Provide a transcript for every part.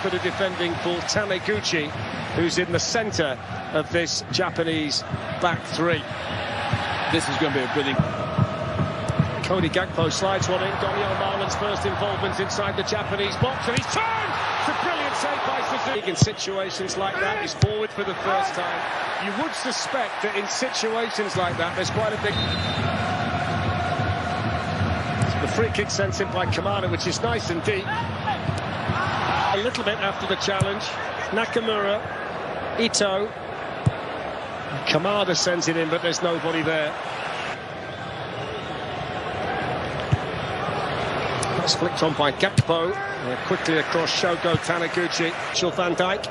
for the defending for Taniguchi, who's in the centre of this Japanese back three. This is going to be a brilliant... Cody Gakpo slides one in. Donyell Marlin's first involvement inside the Japanese box, and he's turned! It's a brilliant save by Suzuki. In situations like that, he's forward for the first time. You would suspect that in situations like that, there's quite a big... The free kick sent in by Kamada, which is nice and deep. A little bit after the challenge. Nakamura, Ito. Kamada sends it in, but there's nobody there. That's flicked on by Gakpo. Quickly across Shogo Taniguchi. Virgil van Dijk.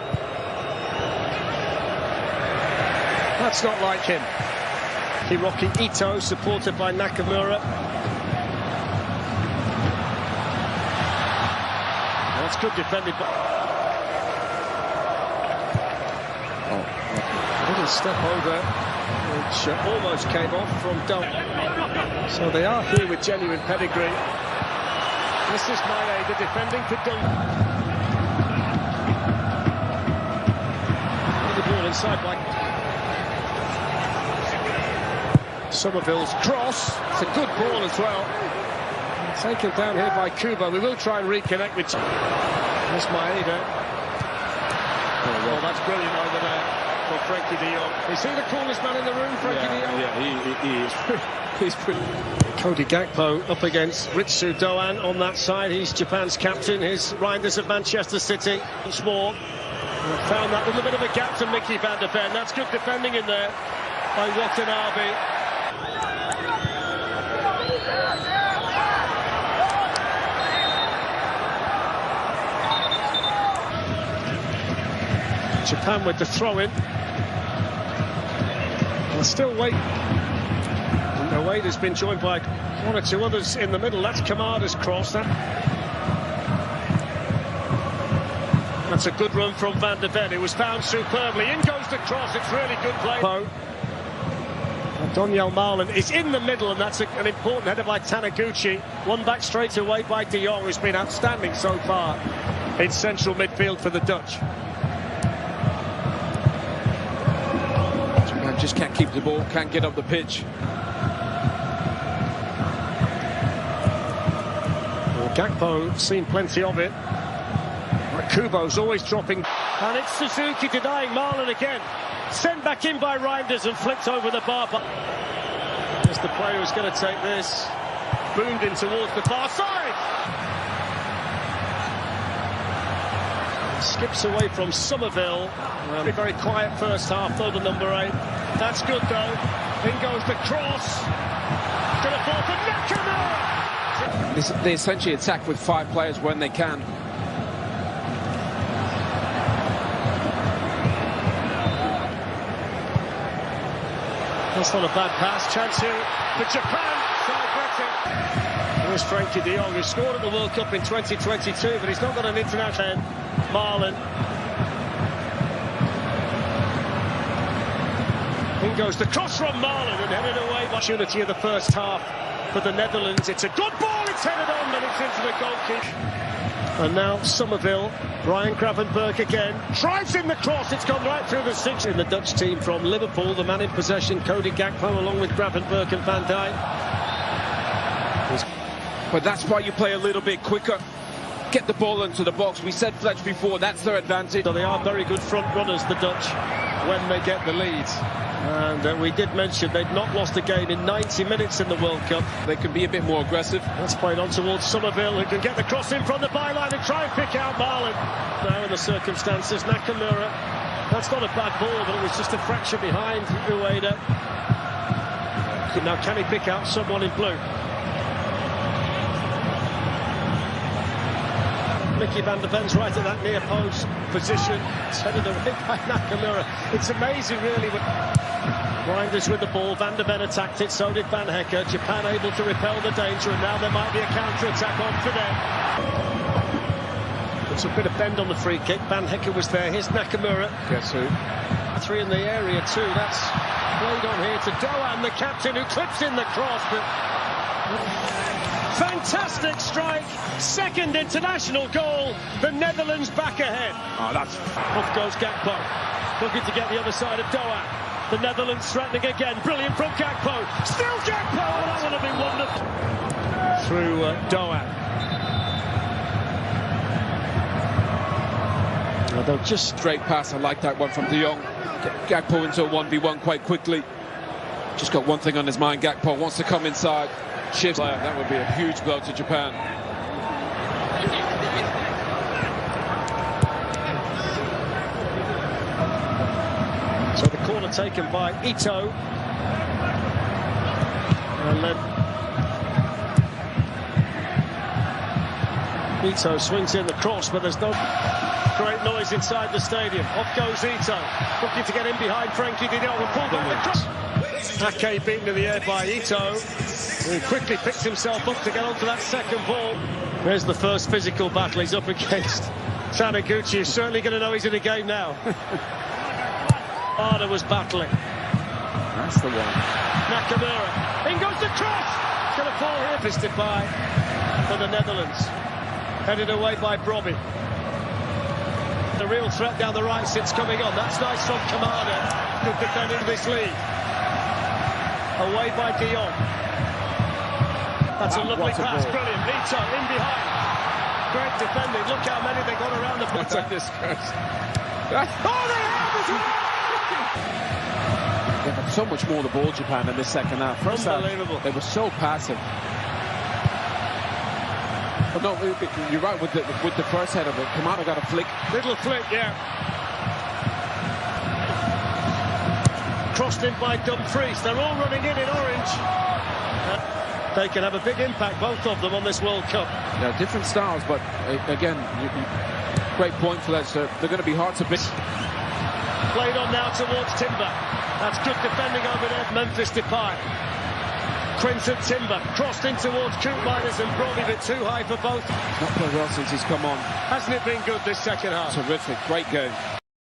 That's not like him. Hiroki Ito, supported by Nakamura. That's good defended by... A little step over, which almost came off from Dunk. So they are here with genuine pedigree. This is Maeda defending for Dunk. The ball inside by Somerville's cross. It's a good ball as well. Taken down here by Kubo. We will try and reconnect with... There's Maeda. Oh, that's brilliant over there for Frenkie de Jong. Is he the coolest man in the room, Frenkie de Jong? Yeah, he is. He's pretty... Cody Gakpo up against Ritsu Doan on that side. He's Japan's captain. His Reinders of Manchester City. Once more. Found that little bit of a gap to Mickey van der Ven. That's good defending in there by Watanabe. Japan with the throw-in. They'll still wait. Wade has been joined by one or two others in the middle. That's Kamada's cross. That's a good run from Van der Ven. It was found superbly. In goes the cross. It's really good play. Donyell Marlin is in the middle, and that's an important header by Taniguchi. One back straight away by de Jong, who's been outstanding so far in central midfield for the Dutch. Japan just can't keep the ball, can't get up the pitch. Gakpo seen plenty of it. Kubo's always dropping. And it's Suzuki denying Marlin again. Sent back in by Reinders and flicked over the bar. There's the player who's going to take this. Boomed in towards the far side. Skips away from Somerville. Very, very quiet first half, though, the number 8. That's good, though. In goes the cross. Going to fall for Nakamura. They essentially attack with 5 players when they can. That's not a bad pass. Chance here for Japan. Here's Frenkie de Jong, who scored at the World Cup in 2022, but he's not got an international. Marlin. In goes the cross from Marlin and headed away. Opportunity of the first half for the Netherlands. It's a good ball. It's headed on, but it's into the goalkeeper. And now Somerville, Ryan Gravenberch again, drives in the cross. It's gone right through the 6 in the Dutch team from Liverpool. The man in possession, Cody Gakpo, along with Gravenberch and Van Dijk. But that's why you play a little bit quicker. Get the ball into the box. We said Fletch before, that's their advantage. So they are very good front runners, the Dutch, when they get the lead. And we did mention they'd not lost a game in 90 minutes in the World Cup. They can be a bit more aggressive. That's played on towards Somerville, who can get the cross in from the byline and try and pick out Marlin. Now in the circumstances, Nakamura. That's not a bad ball, but it was just a fraction behind Ueda. Now can he pick out someone in blue? Mickey van der Ven's right at that near post position. It's headed away by Nakamura. It's amazing, really. Reinders with the ball. Van der Ven attacked it. So did Van Hecke. Japan able to repel the danger, and now there might be a counter-attack on for them. It's a bit of bend on the free kick. Van Hecke was there. Here's Nakamura. Guess who? 3 in the area too. That's played on here to Doan, the captain, who clips in the cross. But Fantastic strike, second international goal, the Netherlands back ahead. Oh, that's... Off goes Gakpo, looking to get the other side of Doak. The Netherlands threatening again, brilliant from Gakpo, still Gakpo, oh, that would have been wonderful. Through Doak. Although just straight pass, I like that one from De Jong. Gakpo into a 1v1 quite quickly. Just got one thing on his mind, Gakpo wants to come inside. Shifts. That would be a huge blow to Japan. So the corner taken by Ito. And then Ito swings in the cross, but there's no great noise inside the stadium. Off goes Ito, looking to get in behind Frankie de Jong and pull back the cross. Ake beaten in the air by Ito, who quickly picks himself up to get onto that second ball. There's the first physical battle he's up against. Taniguchi is certainly going to know he's in the game now. Arda was battling. That's the one. Nakamura, in goes the cross. It's going to fall here, fisted by for the Netherlands. Headed away by Brobbey. The real threat down the right sits coming on. That's nice from Kamada. Good defending this lead. Away by De Jong. That's a lovely pass. Brilliant. Ito in behind. Great defending. Look how many they got around the That's ball. this curse. Oh, they have as well! They had so much more the ball, Japan, in this second half. First Unbelievable. Half, they were so passive. But no, you're right with the first head of it. Kamada got a flick. Little flick, yeah. Crossed in by Dumfries. They're all running in orange. They can have a big impact, both of them, on this World Cup. Yeah, different styles, but again, great point for that. So they're going to be hard to beat. Played on now towards Timber. That's good defending over there. Memphis Depay. Quinton Timber crossed in towards Koopmeiners and Brobbey, a bit too high for both. Not played well since he's come on. Hasn't it been good this second half? Terrific, great game.